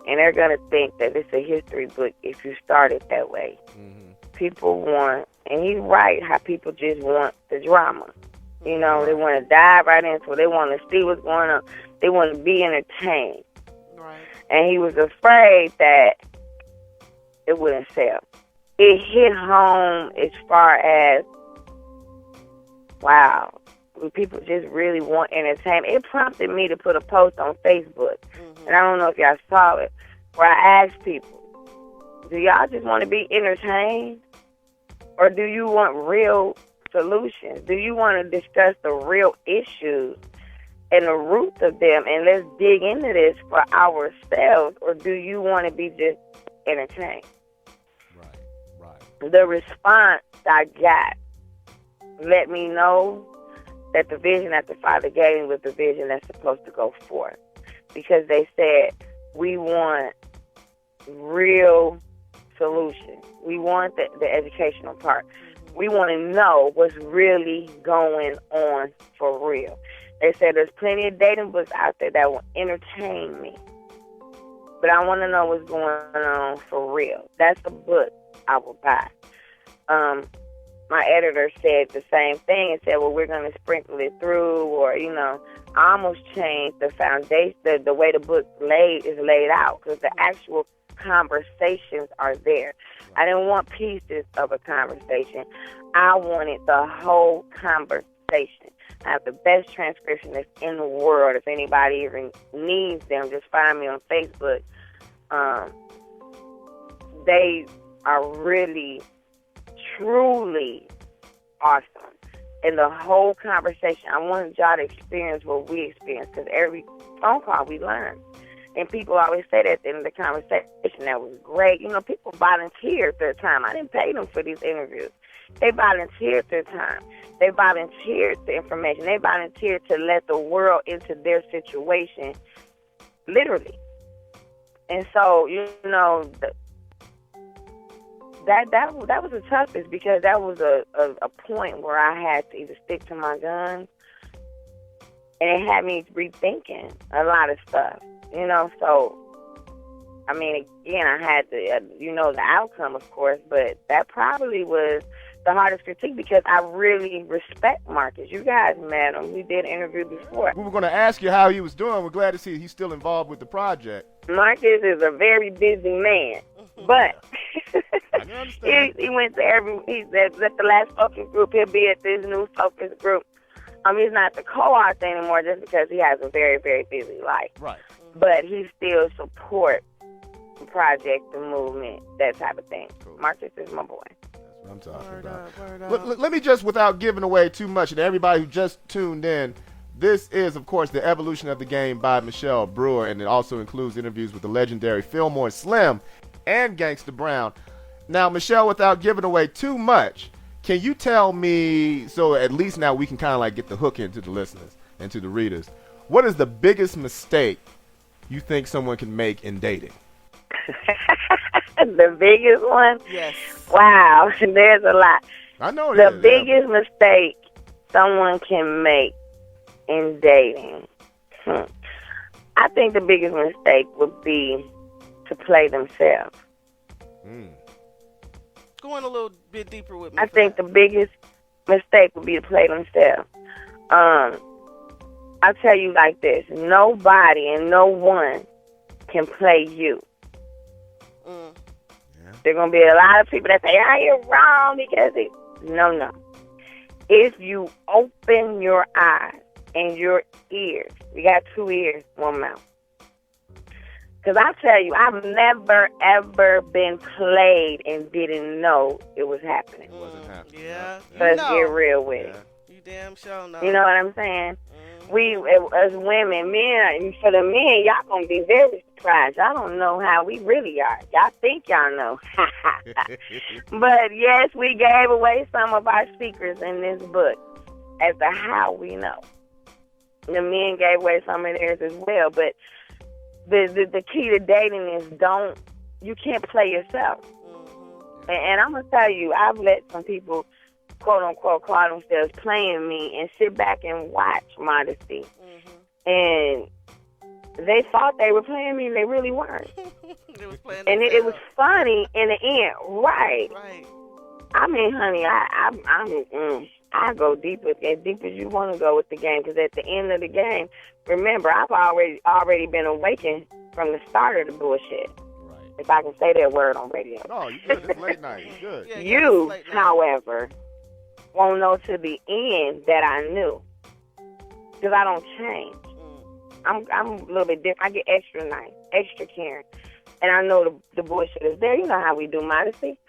and they're going to think that it's a history book if you start it that way. People want, and he's right, how people just want the drama. You know, they want to dive right into it. They want to see what's going on. They want to be entertained. and he was afraid that it wouldn't sell. It hit home as far as, wow, people just really want entertainment. It prompted me to put a post on Facebook, and I don't know if y'all saw it, where I asked people, do y'all just want to be entertained? Or do you want real solutions? Do you want to discuss the real issues and the roots of them, and let's dig into this for ourselves? Or do you want to be just entertained? Right. The response I got let me know that the vision that the Father gave me was the vision that's supposed to go forth. Because they said, we want real solutions. We want the educational part. We want to know what's really going on for real. They said there's plenty of dating books out there that will entertain me, but I want to know what's going on for real. That's the book I will buy. My editor said the same thing and said, well, we're going to sprinkle it through, or, I almost changed the foundation, the way the book is laid out, because the actual conversations are there. I didn't want pieces of a conversation. I wanted the whole conversation. I have the best transcription that's in the world. If anybody even needs them, just find me on Facebook. They are really, truly awesome. And the whole conversation, I wanted y'all to experience what we experienced, because every phone call we learn. And people always say that at the end of the conversation, that was great. People volunteered their time. I didn't pay them for these interviews. They volunteered their time. They volunteered the information. They volunteered to let the world into their situation, literally. And so, that was the toughest, because that was a point where I had to either stick to my guns, and it had me rethinking a lot of stuff. So, I mean, again, I had to, the outcome, of course, but that probably was the hardest critique, because I really respect Marcus. You guys met him. We did an interview before.
We were going to ask you how he was doing. We're glad to see he's still involved with the project.
Marcus is a very busy man, but he went to he's at the last focus group. He'll be at this new focus group. He's not the co-author anymore, just because he has a very, very busy life.
Right.
But he still supports the project, the movement, that type of thing. Cool. Marcus is my boy.
That's what I'm talking about. Let me just, without giving away too much, and everybody who just tuned in, this is, of course, The Evolution of the Game by Michelle Brewer, and it also includes interviews with the legendary Fillmore Slim and Gangsta Brown. Now, Michelle, without giving away too much, can you tell me, so at least now we can kind of like get the hook into the listeners and to the readers, what is the biggest mistake you think someone can make in dating?
The biggest one?
Yes.
Wow, there's a lot.
I know
the biggest mistake someone can make in dating. I think the biggest mistake would be to play themselves.
Going a little bit deeper with me.
I think the biggest mistake would be to play themselves. I'll tell you like this. Nobody and no one can play you. There are going to be a lot of people that say, you're wrong because No. If you open your eyes and your ears, you got 2 ears, 1 mouth. Because I tell you, I've never, ever been played and didn't know it was happening.
It wasn't happening.
Yeah.
Let's get real with it.
You damn sure know.
You know what I'm saying? We, as women, men, for the men, y'all going to be very surprised. Y'all don't know how we really are. Y'all think y'all know. But, yes, we gave away some of our secrets in this book as to how we know. The men gave away some of theirs as well, but the key to dating is you can't play yourself. And I'm going to tell you, I've let some people, quote unquote, call themselves playing me and sit back and watch Modesty. And they thought they were playing me and they really weren't. And it was funny in the end. Right. I mean, honey, I go deep as deep as you want to go with the game, because at the end of the game, remember, I've already been awakened from the start of the bullshit.
Right.
If I can say that word on radio.
No, you good. It's late night. You good.
Yeah,
You,
it's late night.
however, won't know to the end that I knew. Because I don't change. I'm a little bit different. I get extra nice, extra caring. And I know the bullshit is there. You know how we do modesty.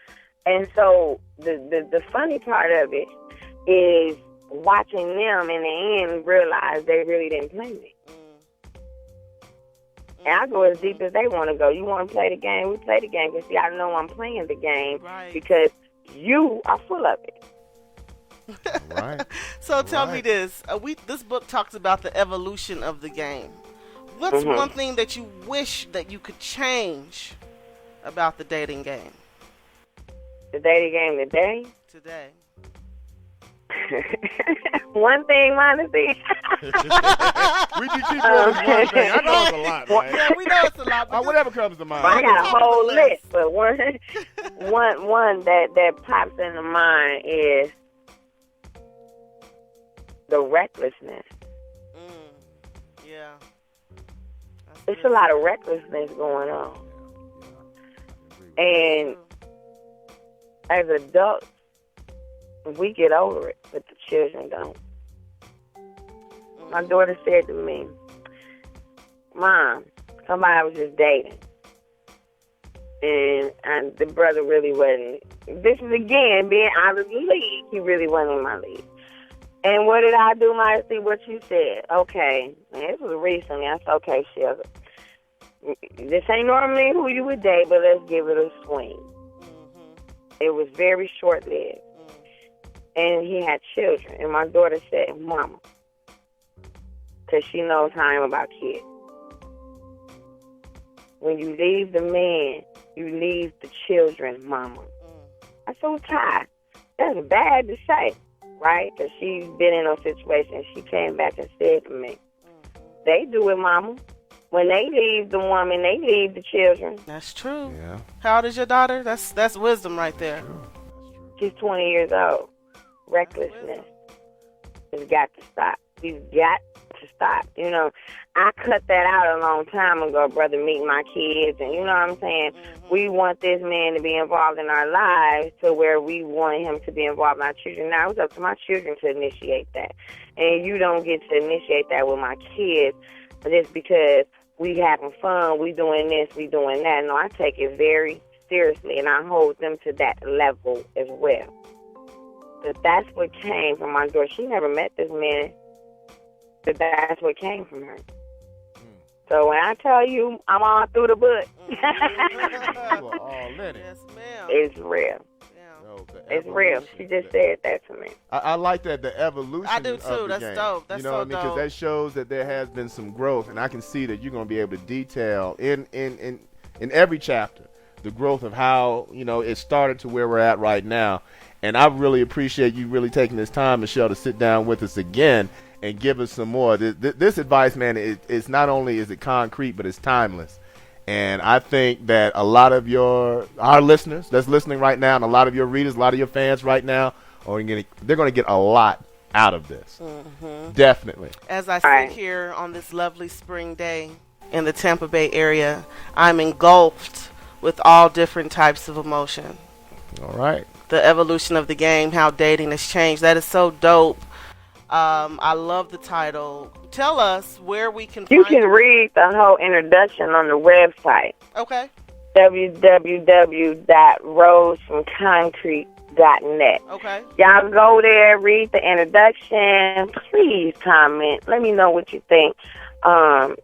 And so the funny part of it is watching them in the end realize they really didn't play me. And I go as deep as they want to go. You want to play the game? We play the game. Because, see, I know I'm playing the game because you are full of it.
Right.
So tell me this. This book talks about the evolution of the game. What's one thing that you wish that you could change about the dating game?
The dating game today?
Today.
One thing, modesty.
We can keep doing this one thing. I know it's a lot, right?
Yeah, we know it's a lot. But
whatever comes to mind.
I got a whole list, but one that pops into mind is the recklessness.
Yeah.
It's a lot of recklessness going on. And as adults, we get over it, but the children don't. My daughter said to me, Mom, somebody I was just dating. And the brother really wasn't. This is, again, being out of the league. He really wasn't in my league. And what did I do, Maya? See what you said. Okay. And this was recently. I said, okay, Shelby. This ain't normally who you would date, but let's give it a swing. It was very short-lived. And he had children. And my daughter said, Mama, because she knows how I am about kids. When you leave the man, you leave the children, Mama. I said, well, Ty, that's bad to say, right? Because she's been in a situation. She came back and said to me, they do it, Mama. When they leave the woman, they leave the children.
That's true.
Yeah.
How old is your daughter? That's wisdom right there.
She's 20 years old. Recklessness has got to stop. We've got to stop. You know, I cut that out a long time ago, brother, meet my kids. And you know what I'm saying? We want this man to be involved in our lives to where we want him to be involved in our children. Now, it's up to my children to initiate that. And you don't get to initiate that with my kids just because we having fun, we doing this, we doing that. No, I take it very seriously, and I hold them to that level as well. But that's what came from my daughter. She never met this man, but that's what came from her. So when I tell you I'm all through the book,
You are all in it.
Yes, ma'am.
it's real.
Yo, the
It's real.
evolution.
She just said that to me.
I like that, the evolution.
I do,
of
too.
the
That's
game.
dope. That's
you know
so
what I mean?
dope.
That shows that there has been some growth, and I can see that you're going to be able to detail in every chapter the growth of how, you know, it started to where we're at right now. And I really appreciate you really taking this time, Michelle, to sit down with us again and give us some more. This advice, man, it's not only is it concrete, but it's timeless. And I think that a lot of our listeners that's listening right now, and a lot of your readers, a lot of your fans right now, they're going to get a lot out of this. Definitely.
As I sit here on this lovely spring day in the Tampa Bay area, I'm engulfed with all different types of emotion.
All right.
The evolution of the game, how dating has changed. That is so dope. I love the title. Tell us where we can
You
find
can read the whole introduction on the website.
Okay.
www.rosefromconcrete.net.
Okay.
Y'all go there, read the introduction. Please comment. Let me know what you think.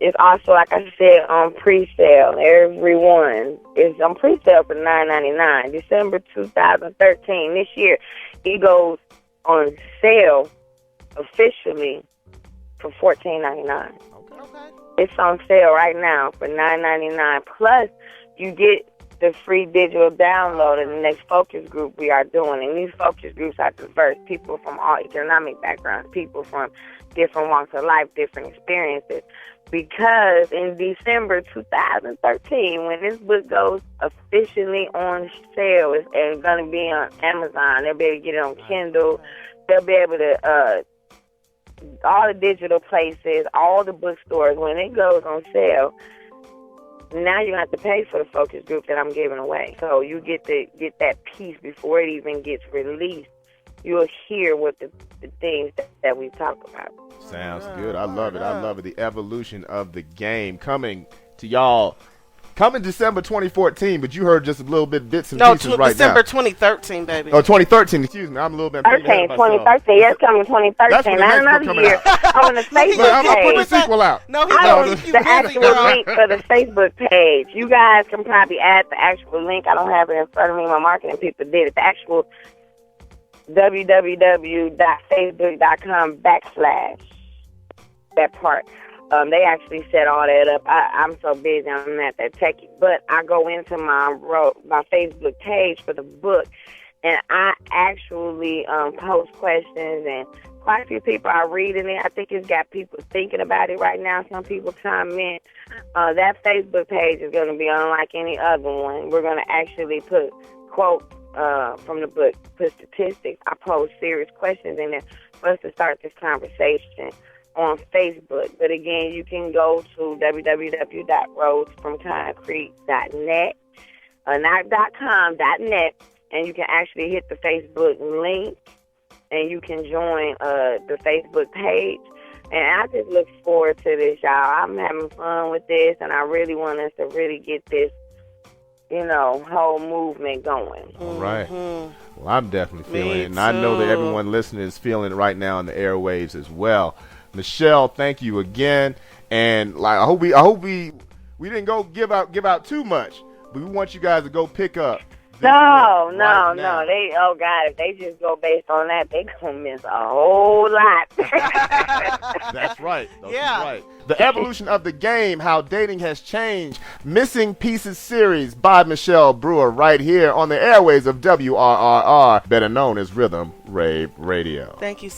It's also, like I said, on pre-sale. Everyone is on pre-sale for $9.99. December 2013. This year, it goes on sale officially for $14.99.
Okay.
It's on sale right now for $9.99. Plus, you get the free digital download of the next focus group we are doing. And these focus groups are diverse. People from all economic backgrounds, people from different walks of life, different experiences. Because in December 2013, when this book goes officially on sale, it's going to be on Amazon. They'll be able to get it on Kindle. They'll be able to, all the digital places, all the bookstores, when it goes on sale, now you have to pay for the focus group that I'm giving away. So you get that piece before it even gets released. You'll hear what the things that we talk about.
Sounds good. I love it. I love it. The evolution of the game coming to y'all. Coming December 2014, but you heard just a little bit and pieces right
December
now.
2013, baby.
Oh, 2013, excuse me. I'm a little bit.
2013, yes, coming 2013. Not another year. On the Facebook
I'm going to put the sequel out.
No,
the actual link for the Facebook page. You guys can probably add the actual link. I don't have it in front of me. My marketing people did it. The actual www.facebook.com/ that part. They actually set all that up. I'm so busy, I'm not that techie. But I go into my Facebook page for the book, and I actually post questions, and quite a few people are reading it. I think it's got people thinking about it right now. Some people comment. That Facebook page is going to be unlike any other one. We're going to actually put quotes from the book, put statistics. I pose serious questions in there for us to start this conversation on Facebook. But again, you can go to www.rosefromconcrete.net, not .com, .net, and you can actually hit the Facebook link, and you can join the Facebook page. And I just look forward to this, y'all. I'm having fun with this, and I really want us to really get this, whole movement going.
All right. Well, I'm definitely feeling it, and I know that everyone listening is feeling it right now on the airwaves as well. Michelle, thank you again, and I hope we didn't go give out too much, but we want you guys to go pick up.
No. They if they just go based on that, they gonna miss a whole lot.
That's right. Yeah. Right. The Evolution of the Game: How Dating Has Changed. Missing Pieces series by Michelle Brewer, right here on the airways of WRRR, better known as Rhythm Rave Radio.
Thank you